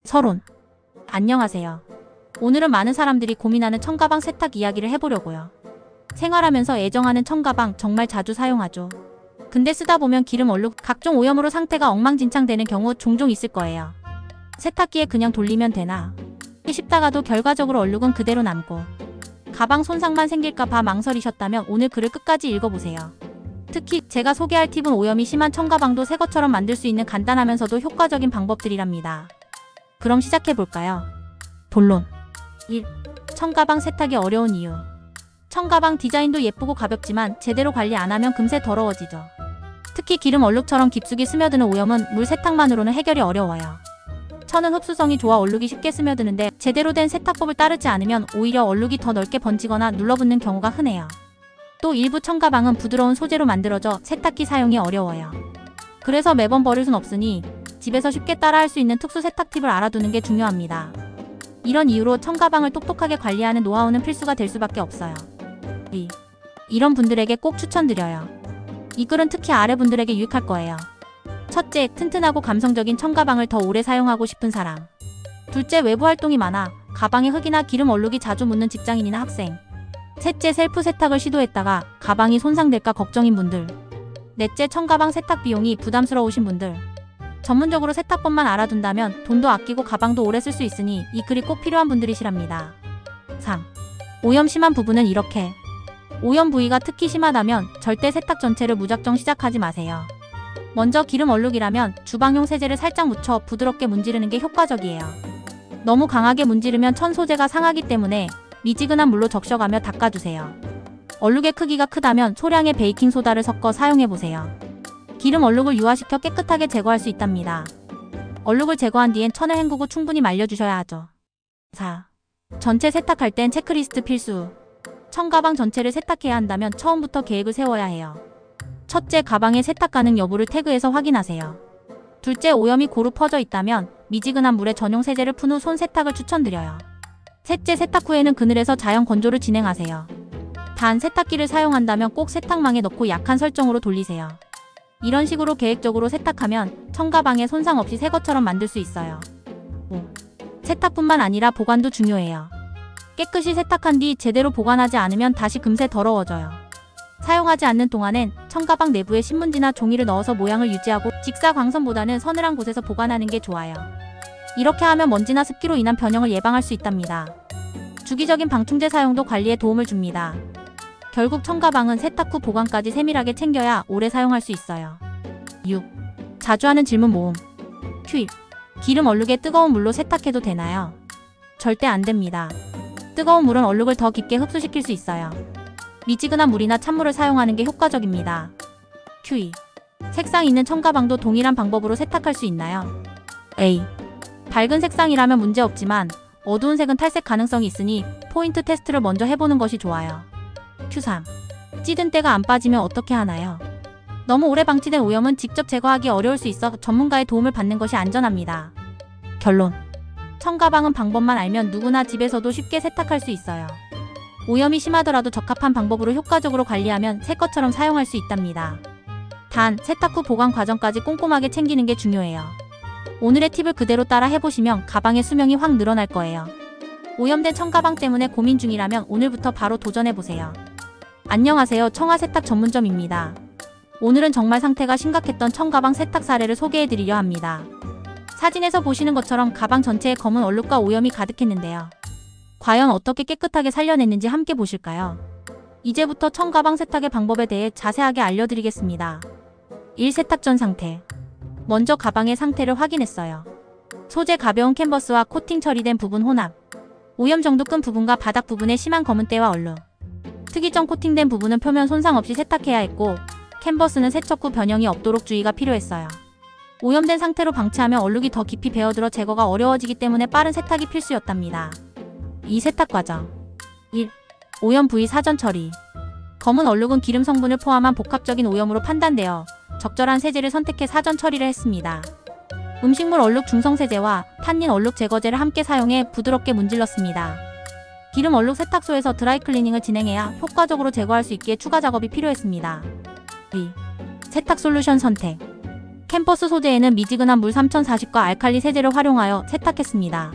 서론. 안녕하세요. 오늘은 많은 사람들이 고민하는 청가방 세탁 이야기를 해보려고요. 생활하면서 애정하는 청가방 정말 자주 사용하죠. 근데 쓰다 보면 기름 얼룩, 각종 오염으로 상태가 엉망진창되는 경우 종종 있을 거예요. 세탁기에 그냥 돌리면 되나 싶다가도 결과적으로 얼룩은 그대로 남고 가방 손상만 생길까봐 망설이셨다면 오늘 글을 끝까지 읽어보세요. 특히 제가 소개할 팁은 오염이 심한 청가방도 새 것처럼 만들 수 있는 간단하면서도 효과적인 방법들이랍니다. 그럼 시작해볼까요? 본론. 1. 청가방 세탁이 어려운 이유. 청가방 디자인도 예쁘고 가볍지만 제대로 관리 안 하면 금세 더러워지죠. 특히 기름 얼룩처럼 깊숙이 스며드는 오염은 물 세탁만으로는 해결이 어려워요. 천은 흡수성이 좋아 얼룩이 쉽게 스며드는데 제대로 된 세탁법을 따르지 않으면 오히려 얼룩이 더 넓게 번지거나 눌러붙는 경우가 흔해요. 또 일부 청가방은 부드러운 소재로 만들어져 세탁기 사용이 어려워요. 그래서 매번 버릴 순 없으니 집에서 쉽게 따라할 수 있는 특수 세탁 팁을 알아두는 게 중요합니다. 이런 이유로 청가방을 똑똑하게 관리하는 노하우는 필수가 될 수밖에 없어요. 2. 이런 분들에게 꼭 추천드려요. 이 글은 특히 아래 분들에게 유익할 거예요. 첫째, 튼튼하고 감성적인 청가방을 더 오래 사용하고 싶은 사람. 둘째, 외부 활동이 많아 가방에 흙이나 기름 얼룩이 자주 묻는 직장인이나 학생. 셋째, 셀프 세탁을 시도했다가 가방이 손상될까 걱정인 분들. 넷째, 청가방 세탁 비용이 부담스러우신 분들. 전문적으로 세탁법만 알아둔다면 돈도 아끼고 가방도 오래 쓸 수 있으니 이 글이 꼭 필요한 분들이시랍니다. 3. 오염 심한 부분은 이렇게. 오염 부위가 특히 심하다면 절대 세탁 전체를 무작정 시작하지 마세요. 먼저 기름 얼룩이라면 주방용 세제를 살짝 묻혀 부드럽게 문지르는 게 효과적이에요. 너무 강하게 문지르면 천 소재가 상하기 때문에 미지근한 물로 적셔가며 닦아주세요. 얼룩의 크기가 크다면 소량의 베이킹소다를 섞어 사용해보세요. 기름 얼룩을 유화시켜 깨끗하게 제거할 수 있답니다. 얼룩을 제거한 뒤엔 천을 헹구고 충분히 말려주셔야 하죠. 4. 전체 세탁할 땐 체크리스트 필수. 청가방 전체를 세탁해야 한다면 처음부터 계획을 세워야 해요. 첫째, 가방의 세탁 가능 여부를 태그해서 확인하세요. 둘째, 오염이 고루 퍼져 있다면 미지근한 물에 전용 세제를 푼 후 손 세탁을 추천드려요. 셋째, 세탁 후에는 그늘에서 자연 건조를 진행하세요. 단, 세탁기를 사용한다면 꼭 세탁망에 넣고 약한 설정으로 돌리세요. 이런 식으로 계획적으로 세탁하면 청가방에 손상 없이 새 것처럼 만들 수 있어요. 5. 세탁뿐만 아니라 보관도 중요해요. 깨끗이 세탁한 뒤 제대로 보관하지 않으면 다시 금세 더러워져요. 사용하지 않는 동안엔 청가방 내부에 신문지나 종이를 넣어서 모양을 유지하고 직사광선보다는 서늘한 곳에서 보관하는 게 좋아요. 이렇게 하면 먼지나 습기로 인한 변형을 예방할 수 있답니다. 주기적인 방충제 사용도 관리에 도움을 줍니다. 결국 청가방은 세탁 후 보관까지 세밀하게 챙겨야 오래 사용할 수 있어요. 6. 자주 하는 질문 모음. 큐. 기름 얼룩에 뜨거운 물로 세탁해도 되나요? 절대 안 됩니다. 뜨거운 물은 얼룩을 더 깊게 흡수시킬 수 있어요. 미지근한 물이나 찬물을 사용하는 게 효과적입니다. q. 색상 있는 청가방도 동일한 방법으로 세탁할 수 있나요? A. 밝은 색상이라면 문제없지만 어두운 색은 탈색 가능성이 있으니 포인트 테스트를 먼저 해보는 것이 좋아요. Q3. 찌든 때가 안 빠지면 어떻게 하나요? 너무 오래 방치된 오염은 직접 제거하기 어려울 수 있어 전문가의 도움을 받는 것이 안전합니다. 결론. 청가방은 방법만 알면 누구나 집에서도 쉽게 세탁할 수 있어요. 오염이 심하더라도 적합한 방법으로 효과적으로 관리하면 새 것처럼 사용할 수 있답니다. 단, 세탁 후 보관 과정까지 꼼꼼하게 챙기는 게 중요해요. 오늘의 팁을 그대로 따라 해보시면 가방의 수명이 확 늘어날 거예요. 오염된 청가방 때문에 고민 중이라면 오늘부터 바로 도전해보세요. 안녕하세요. 청아세탁 전문점입니다. 오늘은 정말 상태가 심각했던 청가방 세탁 사례를 소개해드리려 합니다. 사진에서 보시는 것처럼 가방 전체에 검은 얼룩과 오염이 가득했는데요. 과연 어떻게 깨끗하게 살려냈는지 함께 보실까요? 이제부터 청가방 세탁의 방법에 대해 자세하게 알려드리겠습니다. 1. 세탁 전 상태. 먼저 가방의 상태를 확인했어요. 소재 가벼운 캔버스와 코팅 처리된 부분 혼합. 오염 정도 끈 부분과 바닥 부분에 심한 검은 때와 얼룩. 특이 전 코팅된 부분은 표면 손상 없이 세탁해야 했고 캔버스는 세척 후 변형이 없도록 주의가 필요했어요. 오염된 상태로 방치하면 얼룩이 더 깊이 배어들어 제거가 어려워지기 때문에 빠른 세탁이 필수였답니다. 2. 세탁 과정. 1. 오염 부위 사전 처리. 검은 얼룩은 기름 성분을 포함한 복합적인 오염으로 판단되어 적절한 세제를 선택해 사전 처리를 했습니다. 음식물 얼룩 중성 세제와 탄닌 얼룩 제거제를 함께 사용해 부드럽게 문질렀습니다. 기름 얼룩 세탁소에서 드라이 클리닝을 진행해야 효과적으로 제거할 수 있기에 추가 작업이 필요했습니다. 2. 세탁 솔루션 선택. 캠퍼스 소재에는 미지근한 물 3040과 알칼리 세제를 활용하여 세탁했습니다.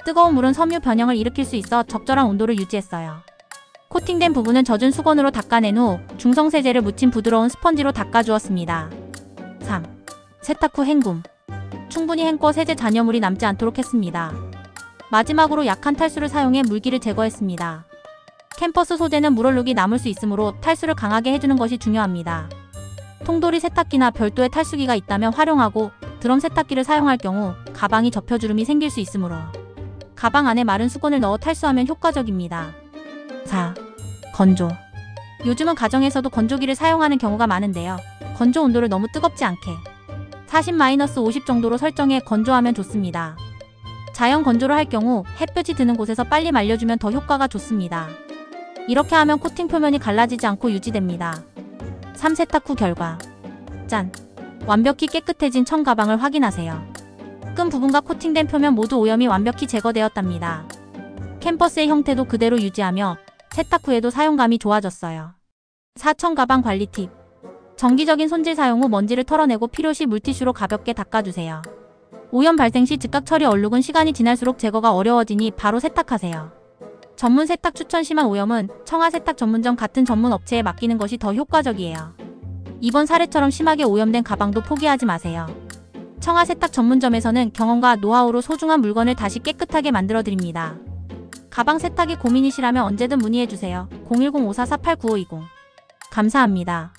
뜨거운 물은 섬유 변형을 일으킬 수 있어 적절한 온도를 유지했어요. 코팅된 부분은 젖은 수건으로 닦아낸 후 중성 세제를 묻힌 부드러운 스펀지로 닦아주었습니다. 3. 세탁 후 헹굼. 충분히 헹궈 세제 잔여물이 남지 않도록 했습니다. 마지막으로 약한 탈수를 사용해 물기를 제거했습니다. 캠퍼스 소재는 물얼룩이 남을 수 있으므로 탈수를 강하게 해주는 것이 중요합니다. 통돌이 세탁기나 별도의 탈수기가 있다면 활용하고 드럼 세탁기를 사용할 경우 가방이 접혀 주름이 생길 수 있으므로 가방 안에 마른 수건을 넣어 탈수하면 효과적입니다. 4. 건조. 요즘은 가정에서도 건조기를 사용하는 경우가 많은데요. 건조 온도를 너무 뜨겁지 않게 40-50 정도로 설정해 건조하면 좋습니다. 자연 건조를 할 경우 햇볕이 드는 곳에서 빨리 말려주면 더 효과가 좋습니다. 이렇게 하면 코팅 표면이 갈라지지 않고 유지됩니다. 3. 세탁 후 결과. 짠! 완벽히 깨끗해진 청가방을 확인하세요. 끈 부분과 코팅된 표면 모두 오염이 완벽히 제거되었답니다. 캠퍼스의 형태도 그대로 유지하며 세탁 후에도 사용감이 좋아졌어요. 4. 청가방 관리 팁. 정기적인 손질 사용 후 먼지를 털어내고 필요시 물티슈로 가볍게 닦아주세요. 오염 발생 시 즉각 처리 얼룩은 시간이 지날수록 제거가 어려워지니 바로 세탁하세요. 전문 세탁 추천. 심한 오염은 청아 세탁 전문점 같은 전문 업체에 맡기는 것이 더 효과적이에요. 이번 사례처럼 심하게 오염된 가방도 포기하지 마세요. 청아 세탁 전문점에서는 경험과 노하우로 소중한 물건을 다시 깨끗하게 만들어드립니다. 가방 세탁이 고민이시라면 언제든 문의해주세요. 010-5448-9520. 감사합니다.